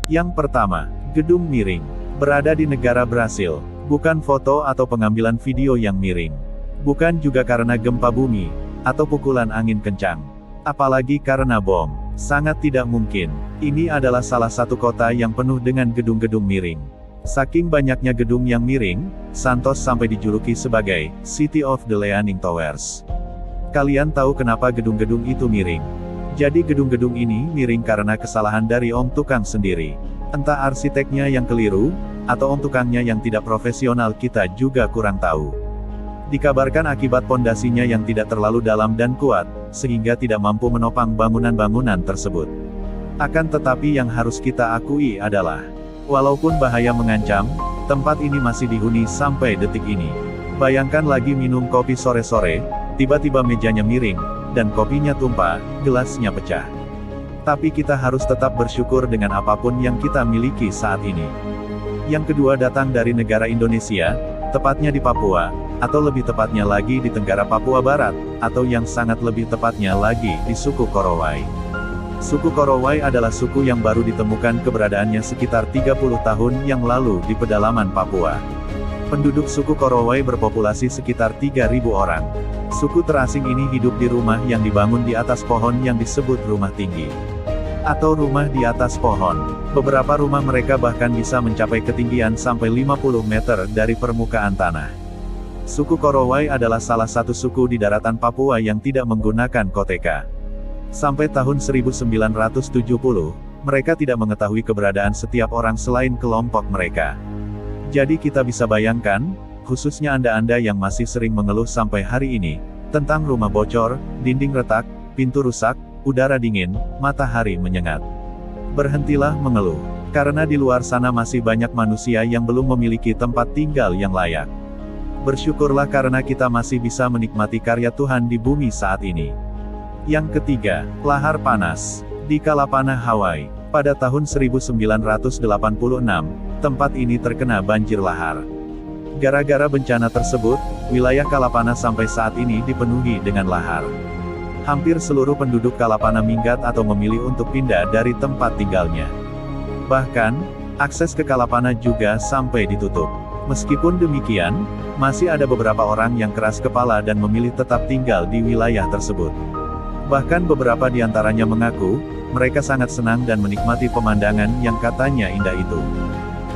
Yang pertama, gedung miring. Berada di negara Brasil. Bukan foto atau pengambilan video yang miring. Bukan juga karena gempa bumi, atau pukulan angin kencang. Apalagi karena bom. Sangat tidak mungkin. Ini adalah salah satu kota yang penuh dengan gedung-gedung miring. Saking banyaknya gedung yang miring, Santos sampai dijuluki sebagai City of the Leaning Towers. Kalian tahu kenapa gedung-gedung itu miring? Jadi gedung-gedung ini miring karena kesalahan dari om tukang sendiri. Entah arsiteknya yang keliru, atau om tukangnya yang tidak profesional, kita juga kurang tahu. Dikabarkan akibat pondasinya yang tidak terlalu dalam dan kuat, sehingga tidak mampu menopang bangunan-bangunan tersebut. Akan tetapi yang harus kita akui adalah, walaupun bahaya mengancam, tempat ini masih dihuni sampai detik ini. Bayangkan lagi minum kopi sore-sore, tiba-tiba mejanya miring, dan kopinya tumpah, gelasnya pecah. Tapi kita harus tetap bersyukur dengan apapun yang kita miliki saat ini. Yang kedua datang dari negara Indonesia, tepatnya di Papua, atau lebih tepatnya lagi di Tenggara Papua Barat, atau yang sangat lebih tepatnya lagi di suku Korowai. Suku Korowai adalah suku yang baru ditemukan keberadaannya sekitar 30 tahun yang lalu di pedalaman Papua. Penduduk suku Korowai berpopulasi sekitar 3.000 orang. Suku terasing ini hidup di rumah yang dibangun di atas pohon yang disebut rumah tinggi. Atau rumah di atas pohon. Beberapa rumah mereka bahkan bisa mencapai ketinggian sampai 50 meter dari permukaan tanah. Suku Korowai adalah salah satu suku di daratan Papua yang tidak menggunakan koteka. Sampai tahun 1970, mereka tidak mengetahui keberadaan setiap orang selain kelompok mereka. Jadi kita bisa bayangkan, khususnya Anda-Anda yang masih sering mengeluh sampai hari ini, tentang rumah bocor, dinding retak, pintu rusak, udara dingin, matahari menyengat. Berhentilah mengeluh, karena di luar sana masih banyak manusia yang belum memiliki tempat tinggal yang layak. Bersyukurlah karena kita masih bisa menikmati karya Tuhan di bumi saat ini. Yang ketiga, lahar panas. Di Kalapana, Hawaii, pada tahun 1986, tempat ini terkena banjir lahar. Gara-gara bencana tersebut, wilayah Kalapana sampai saat ini dipenuhi dengan lahar. Hampir seluruh penduduk Kalapana minggat atau memilih untuk pindah dari tempat tinggalnya. Bahkan, akses ke Kalapana juga sampai ditutup. Meskipun demikian, masih ada beberapa orang yang keras kepala dan memilih tetap tinggal di wilayah tersebut. Bahkan beberapa di antaranya mengaku, mereka sangat senang dan menikmati pemandangan yang katanya indah itu.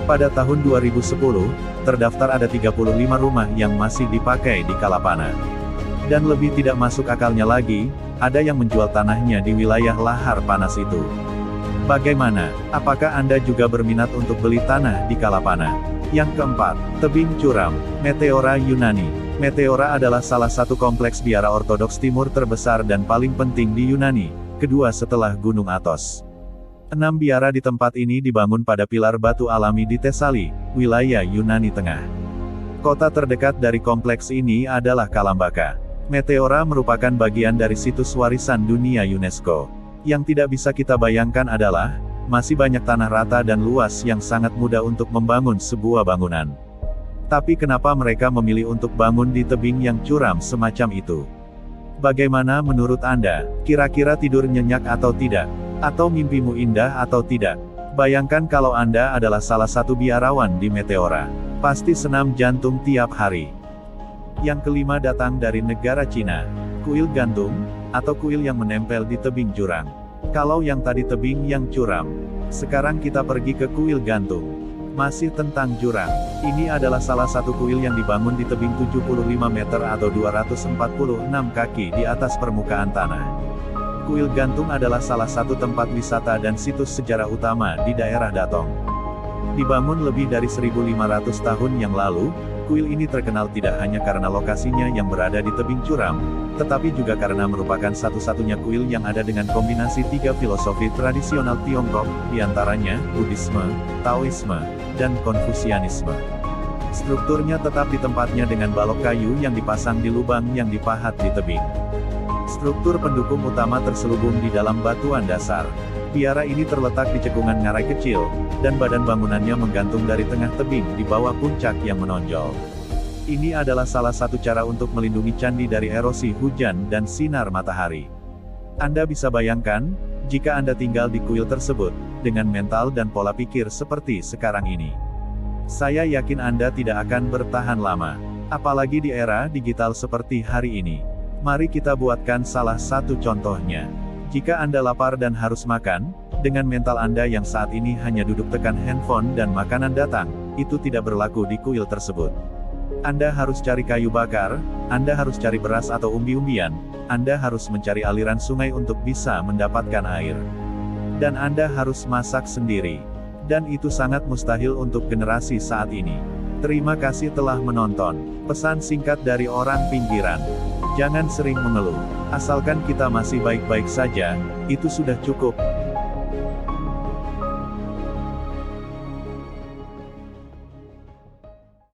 Pada tahun 2010, terdaftar ada 35 rumah yang masih dipakai di Kalapana. Dan lebih tidak masuk akalnya lagi, ada yang menjual tanahnya di wilayah lahar panas itu. Bagaimana? Apakah Anda juga berminat untuk beli tanah di Kalapana? Yang keempat, tebing curam, Meteora Yunani. Meteora adalah salah satu kompleks biara ortodoks timur terbesar dan paling penting di Yunani, kedua setelah Gunung Athos. 6 biara di tempat ini dibangun pada pilar batu alami di Thesali, wilayah Yunani Tengah. Kota terdekat dari kompleks ini adalah Kalambaka. Meteora merupakan bagian dari situs warisan dunia UNESCO. Yang tidak bisa kita bayangkan adalah, masih banyak tanah rata dan luas yang sangat mudah untuk membangun sebuah bangunan. Tapi kenapa mereka memilih untuk bangun di tebing yang curam semacam itu? Bagaimana menurut Anda? Kira-kira tidur nyenyak atau tidak? Atau mimpimu indah atau tidak? Bayangkan kalau Anda adalah salah satu biarawan di Meteora. Pasti senam jantung tiap hari. Yang kelima datang dari negara Cina. Kuil gantung, atau kuil yang menempel di tebing jurang. Kalau yang tadi tebing yang curam, sekarang kita pergi ke kuil gantung. Masih tentang jurang. Ini adalah salah satu kuil yang dibangun di tebing 75 meter atau 246 kaki di atas permukaan tanah. Kuil gantung adalah salah satu tempat wisata dan situs sejarah utama di daerah Datong. Dibangun lebih dari 1500 tahun yang lalu, kuil ini terkenal tidak hanya karena lokasinya yang berada di tebing curam, tetapi juga karena merupakan satu-satunya kuil yang ada dengan kombinasi 3 filosofi tradisional Tiongkok, diantaranya, Buddhisme, Taoisme, dan Konfusianisme. Strukturnya tetap di tempatnya dengan balok kayu yang dipasang di lubang yang dipahat di tebing. Struktur pendukung utama terselubung di dalam batuan dasar. Biara ini terletak di cekungan ngarai kecil, dan badan bangunannya menggantung dari tengah tebing di bawah puncak yang menonjol. Ini adalah salah satu cara untuk melindungi candi dari erosi hujan dan sinar matahari. Anda bisa bayangkan, jika Anda tinggal di kuil tersebut, dengan mental dan pola pikir seperti sekarang ini. Saya yakin Anda tidak akan bertahan lama. Apalagi di era digital seperti hari ini. Mari kita buatkan salah satu contohnya. Jika Anda lapar dan harus makan, dengan mental Anda yang saat ini hanya duduk tekan handphone dan makanan datang, itu tidak berlaku di kuil tersebut. Anda harus cari kayu bakar, Anda harus cari beras atau umbi-umbian, Anda harus mencari aliran sungai untuk bisa mendapatkan air. Dan Anda harus masak sendiri. Dan itu sangat mustahil untuk generasi saat ini. Terima kasih telah menonton. Pesan singkat dari orang pinggiran. Jangan sering mengeluh. Asalkan kita masih baik-baik saja, itu sudah cukup.